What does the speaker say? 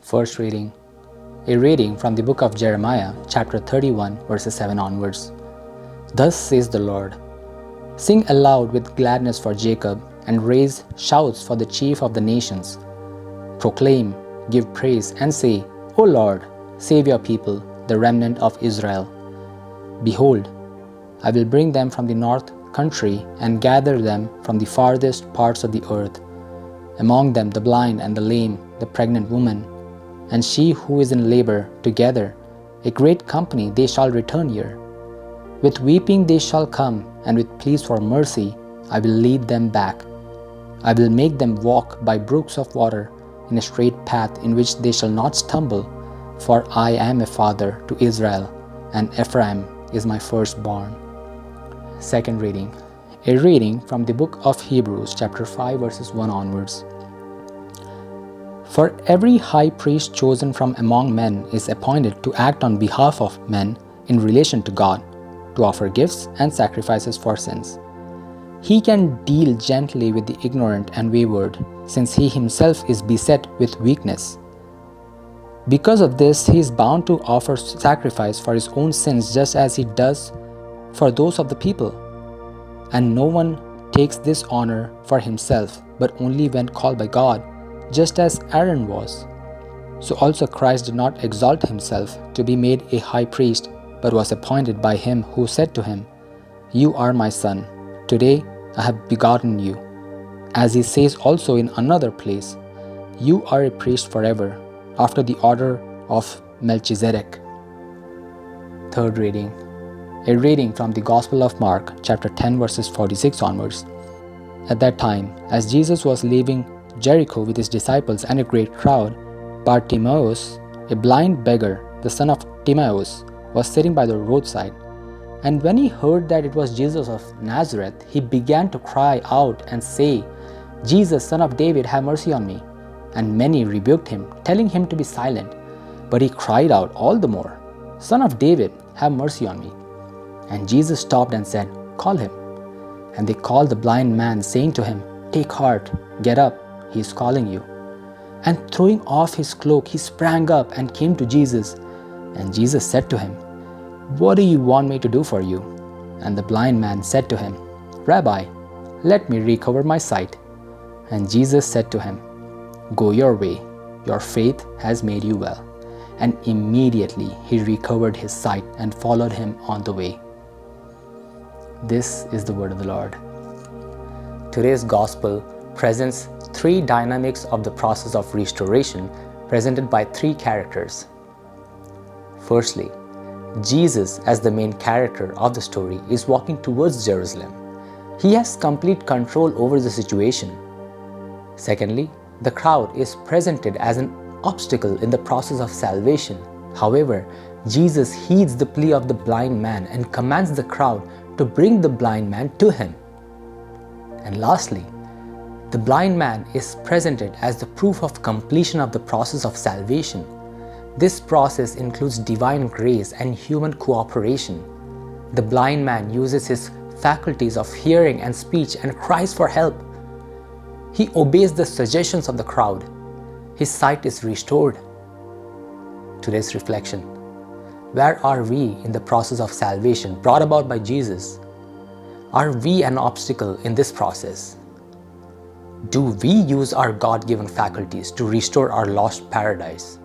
First reading. A reading from the book of Jeremiah, chapter 31, verses 7 onwards. Thus says the Lord, Sing aloud with gladness for Jacob, and raise shouts for the chief of the nations. Proclaim, give praise, and say, O Lord, save your people, the remnant of Israel. Behold, I will bring them from the north country and gather them from the farthest parts of the earth. Among them the blind and the lame, the pregnant woman, and she who is in labor, together, a great company they shall return here. With weeping they shall come, and with pleas for mercy I will lead them back. I will make them walk by brooks of water in a straight path in which they shall not stumble, for I am a father to Israel, and Ephraim is my firstborn. Second reading. A reading from the book of Hebrews, chapter 5, verses 1 onwards. For every high priest chosen from among men is appointed to act on behalf of men in relation to God, to offer gifts and sacrifices for sins. He can deal gently with the ignorant and wayward, since he himself is beset with weakness. Because of this, he is bound to offer sacrifice for his own sins just as he does for those of the people. And no one takes this honor for himself, but only when called by God, just as Aaron was. So also Christ did not exalt himself to be made a high priest, but was appointed by him who said to him, You are my son, today I have begotten you. As he says also in another place, You are a priest forever, after the order of Melchizedek. Third reading. A reading from the Gospel of Mark, chapter 10, verses 46 onwards. At that time, as Jesus was leaving Jericho with his disciples and a great crowd, Bartimaeus, a blind beggar, the son of Timaeus, was sitting by the roadside. And when he heard that it was Jesus of Nazareth, he began to cry out and say, Jesus, son of David, have mercy on me. And many rebuked him, telling him to be silent. But he cried out all the more, Son of David, have mercy on me. And Jesus stopped and said, Call him. And they called the blind man, saying to him, Take heart, get up, he is calling you. And throwing off his cloak, he sprang up and came to Jesus. And Jesus said to him, What do you want me to do for you? And the blind man said to him, Rabbi, let me recover my sight. And Jesus said to him, Go your way, your faith has made you well. And immediately he recovered his sight and followed him on the way. This is the word of the Lord. Today's gospel presents three dynamics of the process of restoration presented by three characters. Firstly, Jesus, as the main character of the story, is walking towards Jerusalem. He has complete control over the situation. Secondly, the crowd is presented as an obstacle in the process of salvation. However, Jesus heeds the plea of the blind man and commands the crowd to bring the blind man to him. And lastly, the blind man is presented as the proof of completion of the process of salvation. This process includes divine grace and human cooperation. The blind man uses his faculties of hearing and speech and cries for help. He obeys the suggestions of the crowd. His sight is restored. Today's reflection. Where are we in the process of salvation brought about by Jesus? Are we an obstacle in this process? Do we use our God-given faculties to restore our lost paradise?